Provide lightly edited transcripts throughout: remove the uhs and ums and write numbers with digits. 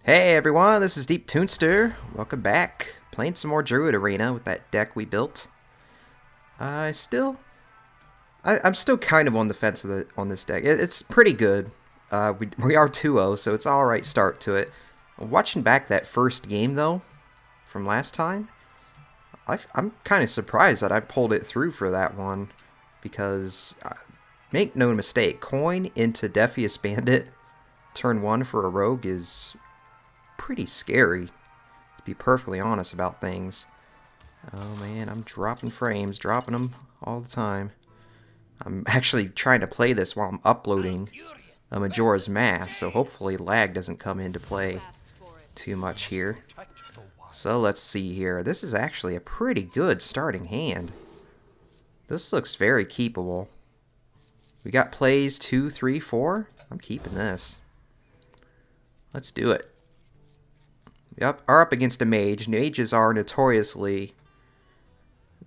Hey everyone, this is Deeptunester. Welcome back. Playing some more Druid Arena with that deck we built. I still, I'm still kind of on the fence on this deck. It's pretty good. We are 2-0, so it's all right start to it. Watching back that first game though, from last time, I'm kind of surprised that I pulled it through for that one, because make no mistake, coin into Defius Bandit, turn 1 for a rogue is pretty scary, to be perfectly honest about things. Oh man, I'm dropping frames, dropping them all the time. I'm actually trying to play this while I'm uploading a Majora's Mask, so hopefully lag doesn't come into play too much here. So let's see here. This is actually a pretty good starting hand. This looks very keepable. We got plays 2, 3, 4. I'm keeping this. Let's do it. We are up against a mage. Mages are notoriously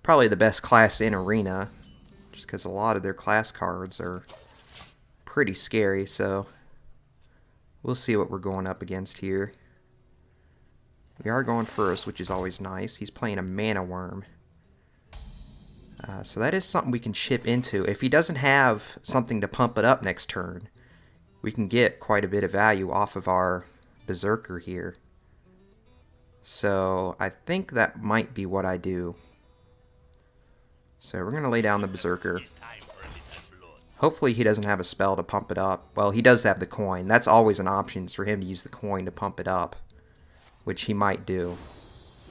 probably the best class in Arena, just because a lot of their class cards are pretty scary, so we'll see what we're going up against here. We are going first, which is always nice. He's playing a Mana Worm. So that is something we can chip into. If he doesn't have something to pump it up next turn, we can get quite a bit of value off of our Berserker here. So I think that might be what I do. So we're going to lay down the Berserker. Hopefully he doesn't have a spell to pump it up. Well, he does have the coin. That's always an option, is for him to use the coin to pump it up, which he might do.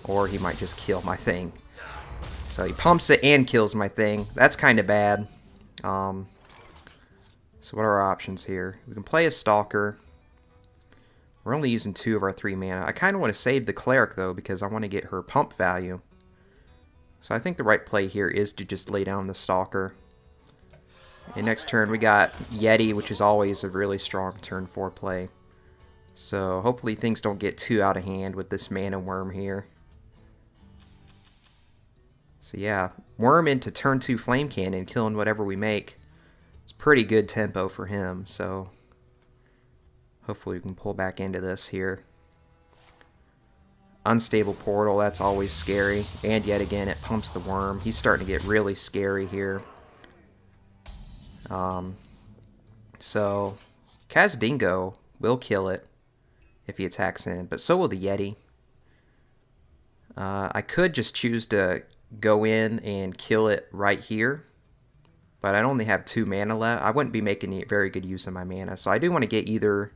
Or he might just kill my thing. So he pumps it and kills my thing. That's kind of bad. So what are our options here? We can play a Stalker. We're only using 2 of our 3 mana. I kind of want to save the Cleric, though, because I want to get her pump value. So I think the right play here is to just lay down the Stalker. And next turn we got Yeti, which is always a really strong turn 4 play. So hopefully things don't get too out of hand with this Mana Worm here. So yeah, Worm into turn 2 Flame Cannon, killing whatever we make. It's pretty good tempo for him, so hopefully we can pull back into this here. Unstable Portal, that's always scary. And yet again, it pumps the Worm. He's starting to get really scary here. So, Kazdingo will kill it if he attacks in, but so will the Yeti. I could just choose to go in and kill it right here, but I only have 2 mana left. I wouldn't be making very good use of my mana, so I do want to get either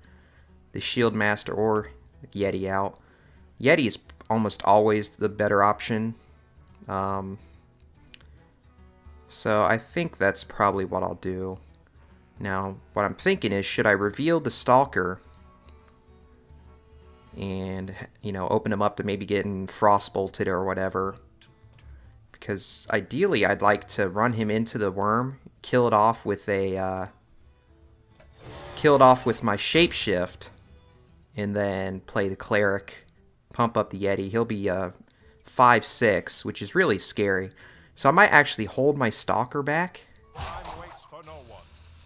the Shield Master or the Yeti out. Yeti is almost always the better option, so I think that's probably what I'll do. Now, what I'm thinking is, should I reveal the Stalker and, you know, open him up to maybe getting Frostbolted or whatever? Because ideally, I'd like to run him into the Worm, kill it off with a, kill it off with my Shapeshift, and then play the Cleric, pump up the Yeti. He'll be 5/6, which is really scary. So I might actually hold my Stalker back.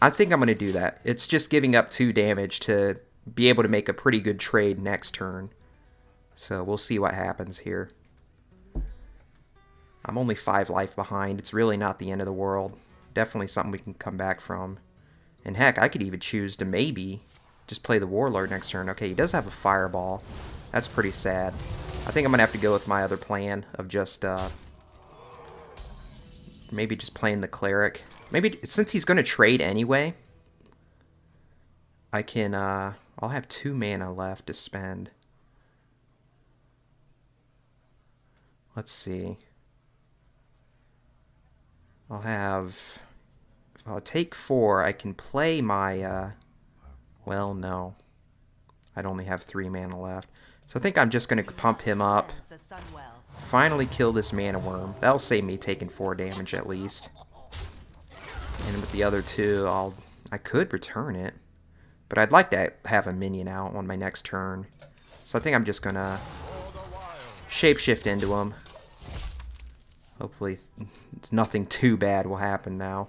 I think I'm going to do that. It's just giving up 2 damage to be able to make a pretty good trade next turn. So we'll see what happens here. I'm only 5 life behind. It's really not the end of the world. Definitely something we can come back from. And heck, I could even choose to maybe just play the Warlord next turn. Okay, he does have a Fireball. That's pretty sad. I think I'm going to have to go with my other plan of just maybe just playing the Cleric. Maybe, since he's going to trade anyway, I can, I'll have 2 mana left to spend. Let's see. If I'll take 4, I can play my, well, no. I'd only have 3 mana left. So I think I'm just going to pump him up. Finally kill this Mana Worm. That'll save me taking 4 damage at least. And with the other 2, I could return it. But I'd like to have a minion out on my next turn. So I think I'm just going to Shapeshift into him. Hopefully nothing too bad will happen now.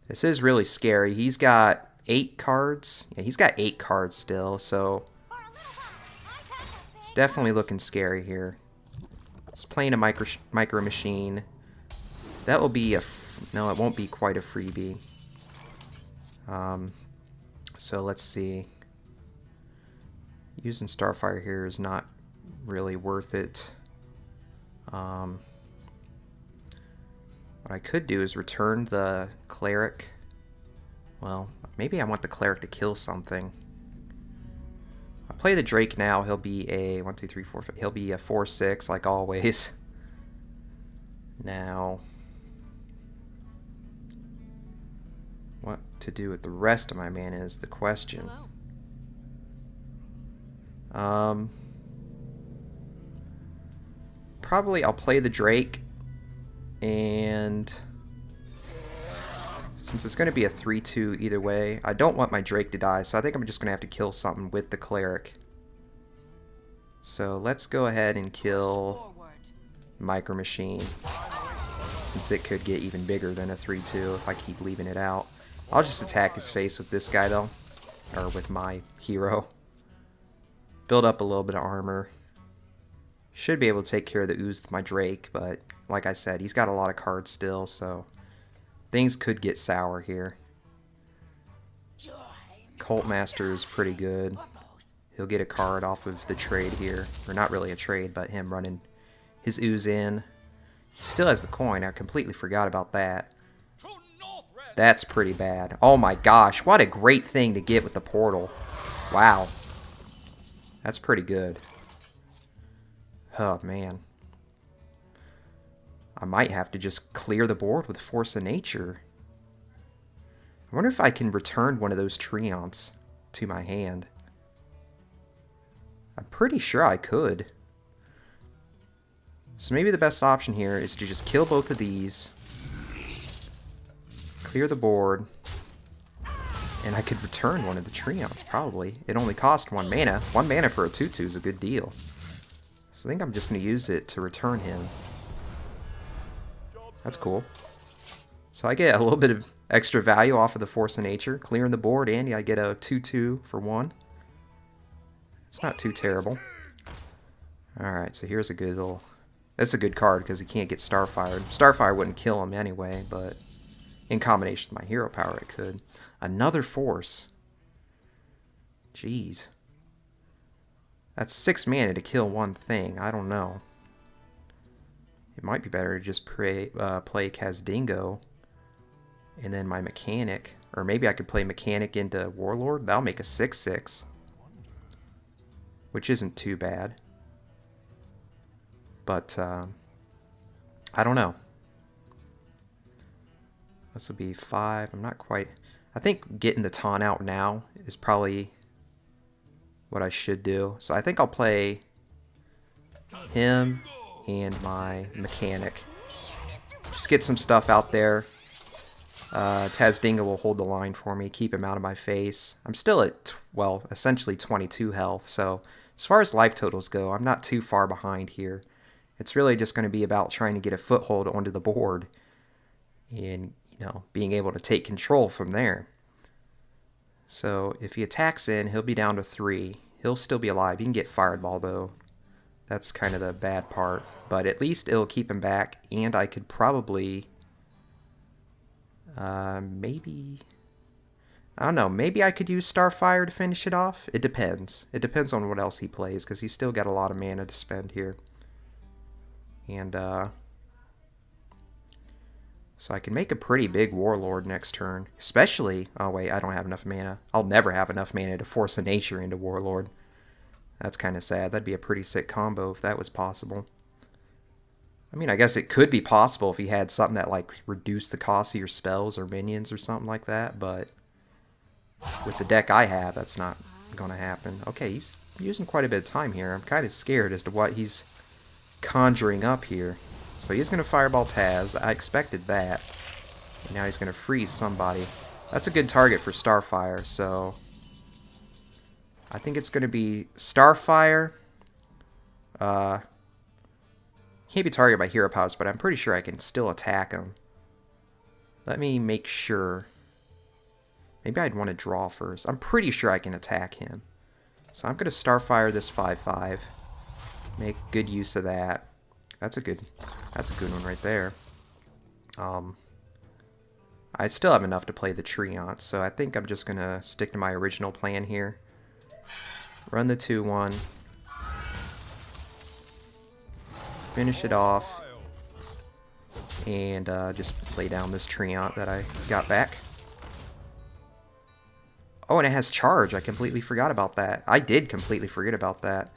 This is really scary. He's got 8 cards. Yeah, he's got 8 cards still, so definitely looking scary here. Just playing a micro machine. That will be a... no, it won't be quite a freebie. So let's see. Using Starfire here is not really worth it. What I could do is return the Cleric. Well, maybe I want the Cleric to kill something. I'll play the Drake now. He'll be a 1, 2, 3, 4, 5. He'll be a 4/6 like always. Now, what to do with the rest of my mana is the question. Probably I'll play the Drake, and since it's going to be a 3/2 either way, I don't want my Drake to die, so I think I'm just going to have to kill something with the Cleric. So let's go ahead and kill Micro Machine, since it could get even bigger than a 3/2 if I keep leaving it out. I'll just attack his face with this guy though, or with my hero. Build up a little bit of armor. Should be able to take care of the ooze with my Drake, but like I said, he's got a lot of cards still, so things could get sour here. Cult Master is pretty good. He'll get a card off of the trade here. Or not really a trade, but him running his ooze in. He still has the coin. I completely forgot about that. That's pretty bad. Oh my gosh, what a great thing to get with the portal. Wow. That's pretty good. Oh man. I might have to just clear the board with Force of Nature. I wonder if I can return one of those Treants to my hand. I'm pretty sure I could. So maybe the best option here is to just kill both of these, clear the board, and I could return one of the Treants, probably. It only cost 1 mana. 1 mana for a 2/2 is a good deal. So I think I'm just going to use it to return him. That's cool. So I get a little bit of extra value off of the Force of Nature, clearing the board, and I get a 2/2 for 1. It's not too terrible. Alright, so here's a good little... That's a good card because he can't get Starfired. Starfire wouldn't kill him anyway, but in combination with my hero power it could. Another Force. Jeez. That's 6 mana to kill one thing. I don't know. It might be better to just play Kazdingo and then my Mechanic. Or maybe I could play Mechanic into Warlord. That'll make a 6/6. Which isn't too bad. But, I don't know. This will be 5. I'm not quite... I think getting the taunt out now is probably what I should do. So I think I'll play him and my Mechanic. Just get some stuff out there. Tazdinga will hold the line for me, keep him out of my face. I'm still at, well, essentially 22 health, so as far as life totals go, I'm not too far behind here. It's really just going to be about trying to get a foothold onto the board and, you know, being able to take control from there. So if he attacks in, he'll be down to 3. He'll still be alive. He can get Fireball, though. That's kind of the bad part. But at least it'll keep him back, and I could probably... maybe... I don't know. Maybe I could use Starfire to finish it off. It depends. It depends on what else he plays, because he's still got a lot of mana to spend here. And, so I can make a pretty big Warlord next turn. Especially... Oh, wait. I don't have enough mana. I'll never have enough mana to Force a Nature into Warlord. That's kind of sad. That'd be a pretty sick combo if that was possible. I mean, I guess it could be possible if he had something that, like, reduced the cost of your spells or minions or something like that, but with the deck I have, that's not going to happen. Okay, he's using quite a bit of time here. I'm kind of scared as to what he's conjuring up here. So he's going to Fireball Taz. I expected that. And now he's going to freeze somebody. That's a good target for Starfire, so I think it's going to be Starfire. Can't be targeted by hero powers, but I'm pretty sure I can still attack him. Let me make sure. Maybe I'd want to draw first. I'm pretty sure I can attack him. So I'm going to Starfire this 5/5. Make good use of that. That's a good one right there. I still have enough to play the Treant, so I think I'm just gonna stick to my original plan here. Run the 2/1. Finish it off. And just lay down this Treant that I got back. Oh, and it has charge. I completely forgot about that. I did completely forget about that.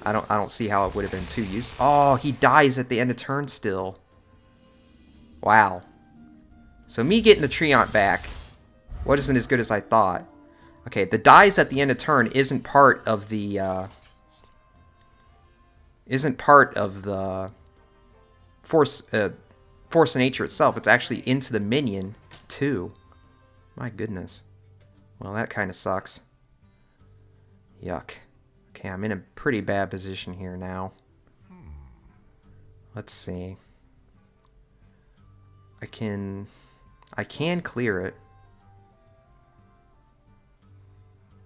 I don't see how it would have been too useful. Oh, he dies at the end of turn still. Wow. So me getting the Treant back wasn't as good as I thought. Okay, the dies at the end of turn isn't part of the force of nature itself. It's actually into the minion too. My goodness. Well, that kind of sucks. Yuck. Okay, I'm in a pretty bad position here now. Let's see. I can clear it.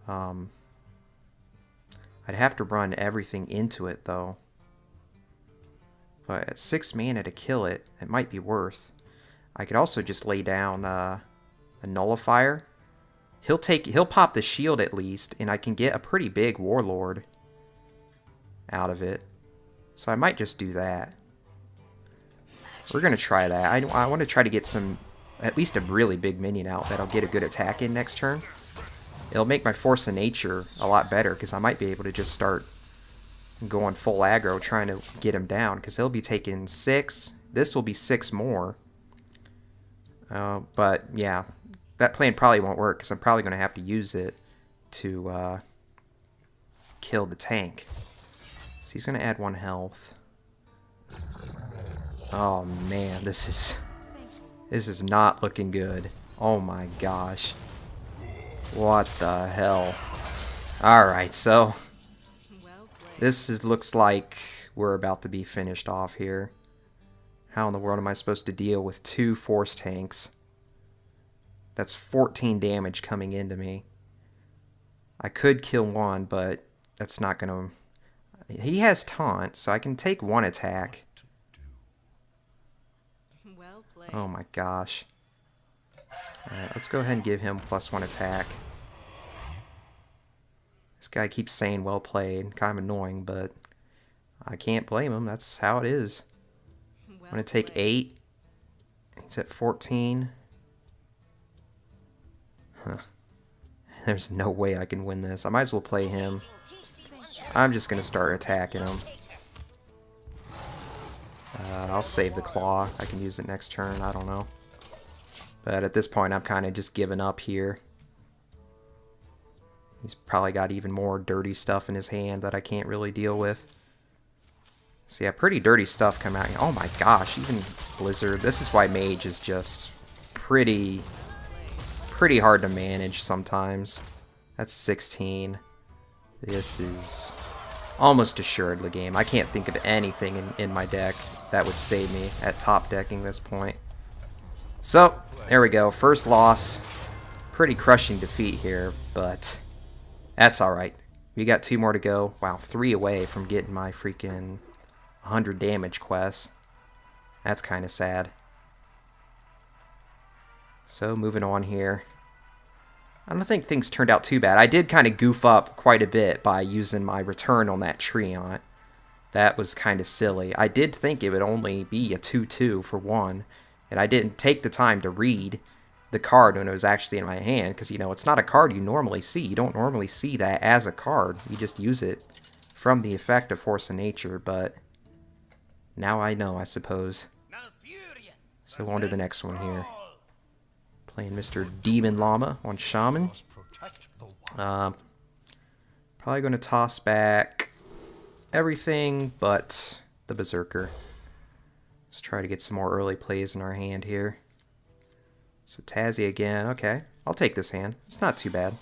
I'd have to run everything into it though. But at 6 mana to kill it, it might be worth. I could also just lay down a nullifier. He'll pop the shield at least, and I can get a pretty big warlord out of it. So I might just do that. We're gonna try that. I want to try to get at least a really big minion out that I'll get a good attack in next turn. It'll make my force of nature a lot better because I might be able to just start going full aggro trying to get him down because he'll be taking 6. This will be 6 more. But yeah, that plan probably won't work because I'm probably going to have to use it to kill the tank. So he's going to add 1 health. Oh man, this is not looking good. Oh my gosh. What the hell? Alright, so this looks like we're about to be finished off here. How in the world am I supposed to deal with 2 force tanks? That's 14 damage coming into me. I could kill one, but that's not gonna... He has taunt, so I can take 1 attack. Oh my gosh. Alright, let's go ahead and give him +1 attack. This guy keeps saying well played. Kind of annoying, but I can't blame him. That's how it is. I'm going to take 8. He's at 14. Huh. There's no way I can win this. I might as well play him. I'm just going to start attacking him. I'll save the claw. I can use it next turn. I don't know. But at this point, I'm kind of just giving up here. He's probably got even more dirty stuff in his hand that I can't really deal with. So yeah, pretty dirty stuff come out. Oh my gosh, even Blizzard. This is why Mage is just pretty hard to manage sometimes. That's 16. This is almost assuredly game. I can't think of anything in my deck that would save me at top decking this point. So, there we go. First loss. Pretty crushing defeat here, but that's alright. We got 2 more to go. Wow, 3 away from getting my freaking 100 damage quest. That's kind of sad. So, moving on here. I don't think things turned out too bad. I did kind of goof up quite a bit by using my return on that Treant. That was kind of silly. I did think it would only be a 2/2 for 1, and I didn't take the time to read the card when it was actually in my hand, because, you know, it's not a card you normally see. You don't normally see that as a card. You just use it from the effect of Force of Nature, but now I know, I suppose. So on to the next one here. Playing Mr. Demon Llama on Shaman. Probably going to toss back everything but the Berserker. Let's try to get some more early plays in our hand here. So Tazzy again. Okay, I'll take this hand. It's not too bad.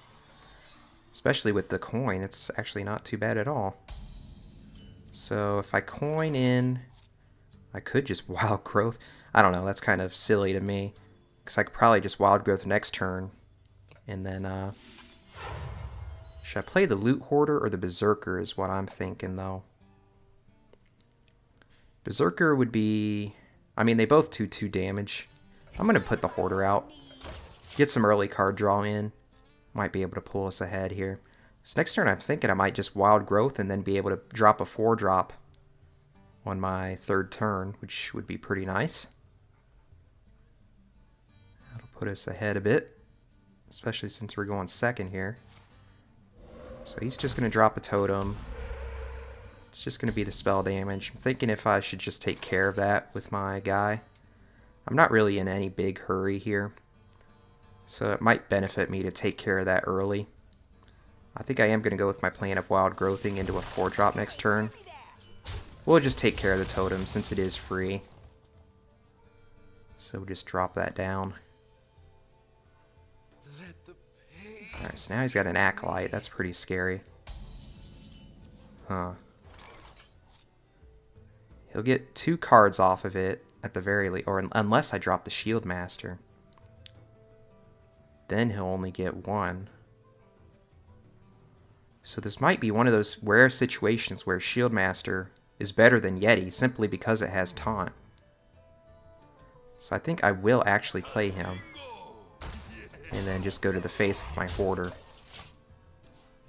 Especially with the coin, it's actually not too bad at all. So if I coin in, I could just Wild Growth. I don't know, that's kind of silly to me. Because I could probably just Wild Growth next turn. And then Should I play the Loot Hoarder or the Berserker is what I'm thinking, though. Berserker would be... I mean, they both do 2 damage. I'm going to put the Hoarder out. Get some early card draw in. Might be able to pull us ahead here. So next turn I'm thinking I might just Wild Growth and then be able to drop a 4-drop on my 3rd turn, which would be pretty nice. That'll put us ahead a bit, especially since we're going 2nd here. So he's just going to drop a totem. It's just going to be the spell damage. I'm thinking if I should just take care of that with my guy. I'm not really in any big hurry here, so it might benefit me to take care of that early. I think I am going to go with my plan of Wild Growthing into a 4-drop next turn. We'll just take care of the totem since it is free. So we'll just drop that down. Alright, so now he's got an Acolyte. That's pretty scary. Huh. He'll get 2 cards off of it at the very least, or unless I drop the Shield Master. Then he'll only get 1. So this might be one of those rare situations where Shield Master is better than Yeti simply because it has taunt. So I think I will actually play him. And then just go to the face with my Hoarder.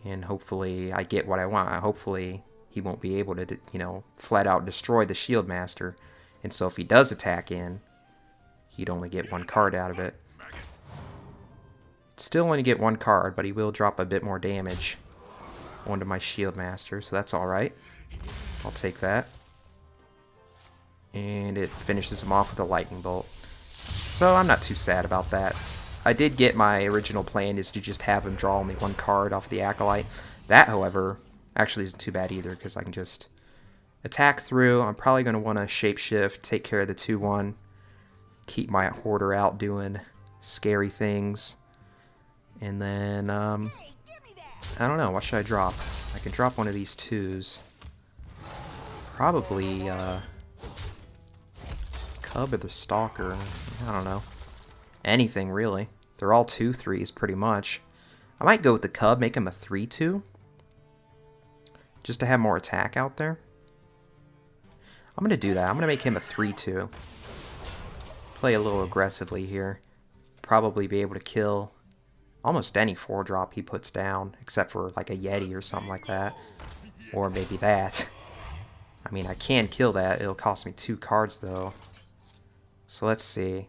And hopefully I get what I want. Hopefully he won't be able to, you know, flat out destroy the Shield Master. And so if he does attack in, he'd only get 1 card out of it. Still only get 1 card, but he will drop a bit more damage onto my Shield Master, so that's alright. I'll take that. And it finishes him off with a Lightning Bolt. So I'm not too sad about that. I did get my original plan is to just have him draw only 1 card off the Acolyte. That, however, actually isn't too bad either, because I can just attack through. I'm probably going to want to shapeshift, take care of the 2-1, keep my Hoarder out doing scary things. And then, I don't know, what should I drop? I can drop one of these 2s. Probably, Cub or the Stalker. I don't know. Anything, really. They're all 2/3s, pretty much. I might go with the Cub, make him a 3/2. Just to have more attack out there. I'm going to do that. I'm going to make him a 3/2. Play a little aggressively here. Probably be able to kill almost any 4-drop he puts down, except for like a Yeti or something like that. Or maybe that. I mean, I can kill that. It'll cost me 2 cards, though. So let's see.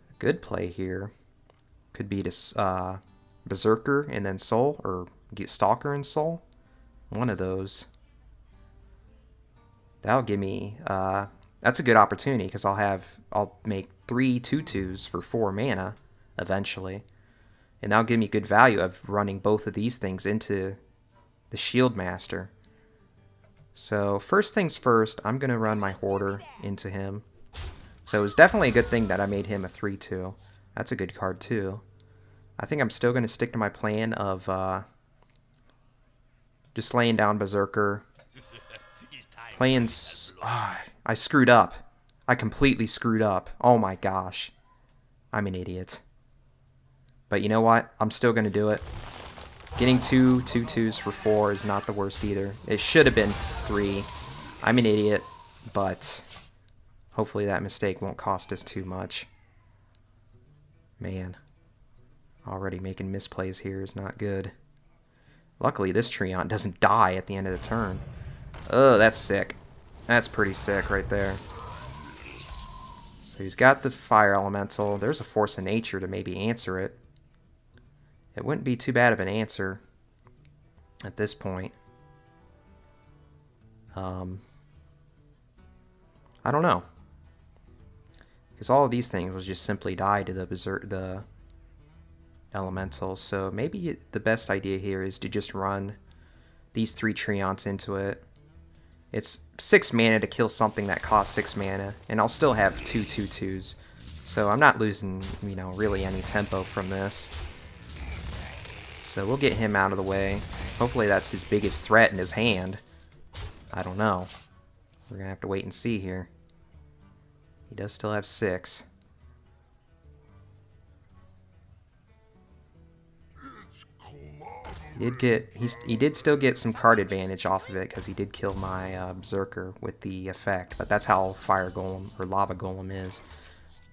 A good play here could be to Berserker and then Soul, or get Stalker and Soul. One of those. That'll give me... that's a good opportunity, because I'll make 3 2/2s for 4 mana, eventually. And that'll give me good value of running both of these things into the Shield Master. So first things first, I'm going to run my Hoarder into him. So it was definitely a good thing that I made him a 3/2. That's a good card too. I think I'm still going to stick to my plan of just laying down Berserker. Playing... I screwed up. I completely screwed up. Oh my gosh. I'm an idiot. But you know what? I'm still going to do it. Getting 2 2/2s for 4 is not the worst either. It should have been 3. I'm an idiot, but hopefully that mistake won't cost us too much. Man, already making misplays here is not good. Luckily, this Treant doesn't die at the end of the turn. Oh, that's sick. That's pretty sick right there. So he's got the Fire Elemental. There's a Force of Nature to maybe answer it. It wouldn't be too bad of an answer at this point. I don't know. Because all of these things will just simply die to the Elemental. So maybe the best idea here is to just run these 3 Treants into it. It's 6 mana to kill something that costs 6 mana, and I'll still have 2 2/2s. So I'm not losing, you know, really any tempo from this. So we'll get him out of the way. Hopefully that's his biggest threat in his hand. I don't know. We're going to have to wait and see here. He does still have 6. He did still get some card advantage off of it because he did kill my Berserker with the effect, but that's how Fire Golem or Lava Golem is.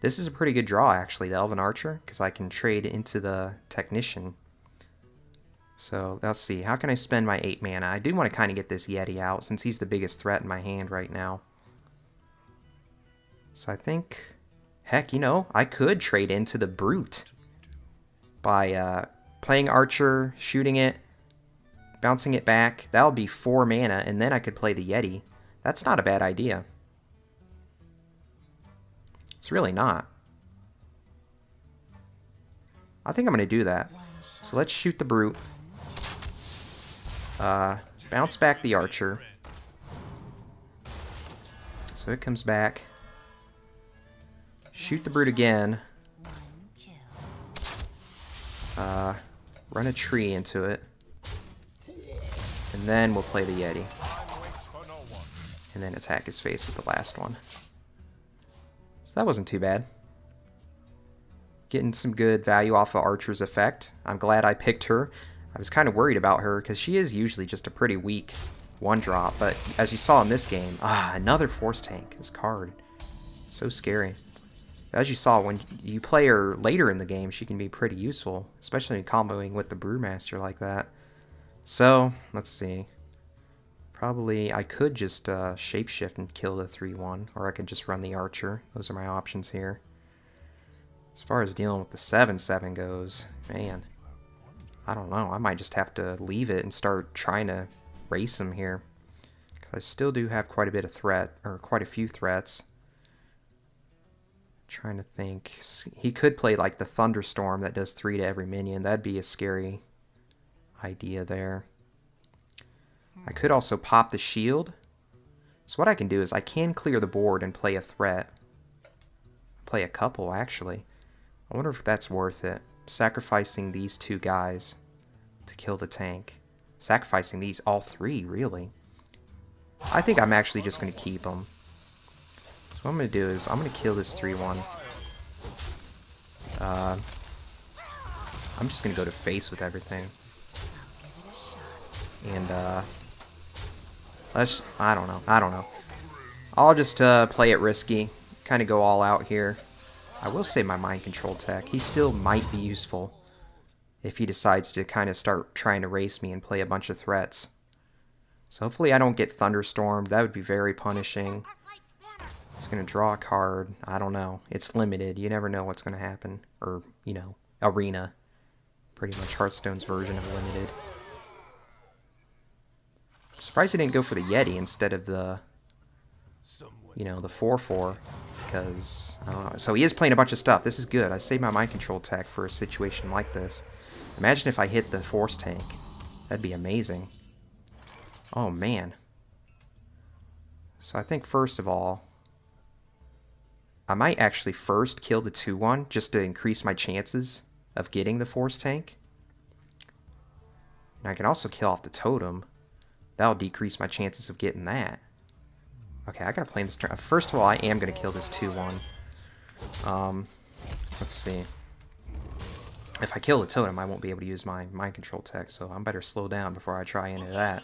This is a pretty good draw actually, the Elven Archer, because I can trade into the Technician. So let's see, how can I spend my 8 mana? I do want to kind of get this Yeti out since he's the biggest threat in my hand right now. So I think, heck, you know, I could trade into the Brute by playing Archer, shooting it, bouncing it back. That'll be 4 mana, and then I could play the Yeti. That's not a bad idea. It's really not. I think I'm going to do that. So let's shoot the Brute. Bounce back the Archer. So it comes back. Shoot the Brute again. Run a tree into it. And then we'll play the Yeti. And then attack his face with the last one. So that wasn't too bad. Getting some good value off of Archer's effect. I'm glad I picked her. I was kind of worried about her because she is usually just a pretty weak one-drop. But as you saw in this game, another Force Tank, this card. So scary. As you saw, when you play her later in the game, she can be pretty useful, especially comboing with the Brewmaster like that. So, let's see. Probably, I could just shapeshift and kill the 3-1, or I could just run the Archer. Those are my options here. As far as dealing with the 7-7 goes, man, I don't know. I might just have to leave it and start trying to race him here. Because I still do have quite a bit of threat, or quite a few threats. Trying to think. He could play like the Thunderstorm that does 3 to every minion. That'd be a scary idea there. I could also pop the shield. So what I can do is I can clear the board and play a threat. Play a couple, actually. I wonder if that's worth it. Sacrificing these 2 guys to kill the tank. Sacrificing these, all 3, really. I think I'm actually just going to keep them. So what I'm going to do is I'm going to kill this 3-1. I'm just going to go to face with everything. And, I don't know. I'll just play it risky. Kind of go all out here. I will say my mind control tech. He still might be useful if he decides to kind of start trying to race me and play a bunch of threats. So hopefully I don't get thunderstormed. That would be very punishing. He's going to draw a card. I don't know. It's limited. You never know what's going to happen. Or, you know, Arena. Pretty much Hearthstone's version of limited. I'm surprised he didn't go for the Yeti instead of the, you know, the 4-4. Because, I don't know. So he is playing a bunch of stuff. This is good. I saved my mind control tech for a situation like this. Imagine if I hit the Force Tank. That'd be amazing. Oh, man. So I think, first of all, I might actually first kill the 2-1 just to increase my chances of getting the Force Tank. And I can also kill off the Totem. That'll decrease my chances of getting that. Okay, I gotta play this turn. First of all, I am gonna kill this 2-1. Let's see. If I kill the Totem, I won't be able to use my mind control tech, so I better slow down before I try any of that.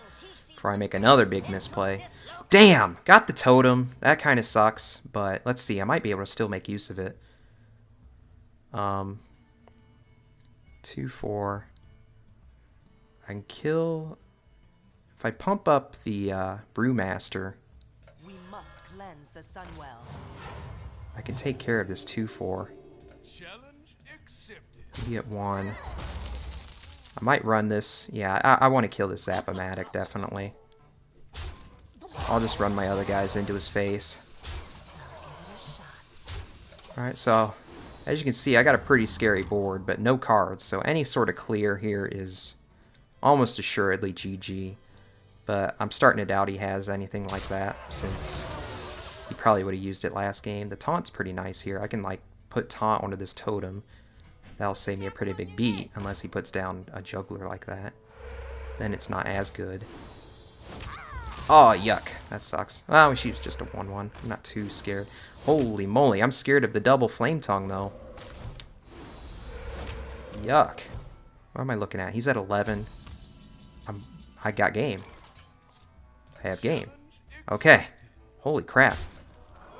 Before I make another big misplay. Damn! Got the Totem. That kind of sucks, but let's see. I might be able to still make use of it. 2-4. I can kill... If I pump up the Brewmaster, we must cleanse the Sunwell. I can take care of this 2-4. Get 1. I might run this. Yeah, I want to kill this Zap-O-Matic, definitely. I'll just run my other guys into his face. Alright, so as you can see, I got a pretty scary board, but no cards. So any sort of clear here is almost assuredly GG. But I'm starting to doubt he has anything like that, since he probably would have used it last game. The taunt's pretty nice here. I can, like, put taunt onto this totem. That'll save me a pretty big beat, unless he puts down a juggler like that. Then it's not as good. Oh, yuck. That sucks. Well, she was just a 1-1. I'm not too scared. Holy moly, I'm scared of the double flame tongue, though. Yuck. What am I looking at? He's at 11. I got game. I have game. Okay. Holy crap.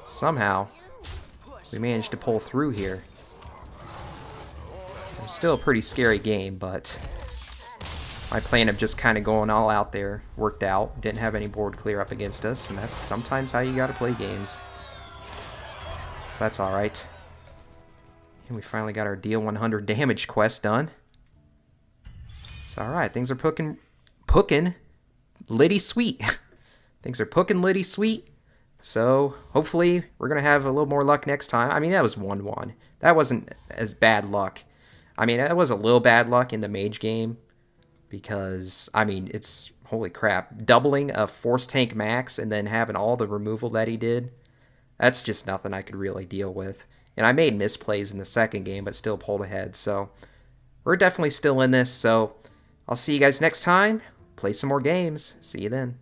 Somehow, we managed to pull through here. It was still a pretty scary game, but my plan of just kind of going all out there worked out. Didn't have any board clear up against us, and that's sometimes how you gotta play games. So that's alright. And we finally got our deal 100 damage quest done. So alright, things are pookin' litty sweet. Things are pookin' litty sweet. So hopefully we're gonna have a little more luck next time. I mean, that was 1-1. That wasn't as bad luck. I mean, that was a little bad luck in the mage game. Because, I mean, it's, holy crap, doubling a force tank max and then having all the removal that he did, that's just nothing I could really deal with. And I made misplays in the second game, but still pulled ahead, so we're definitely still in this, so I'll see you guys next time. Play some more games. See you then.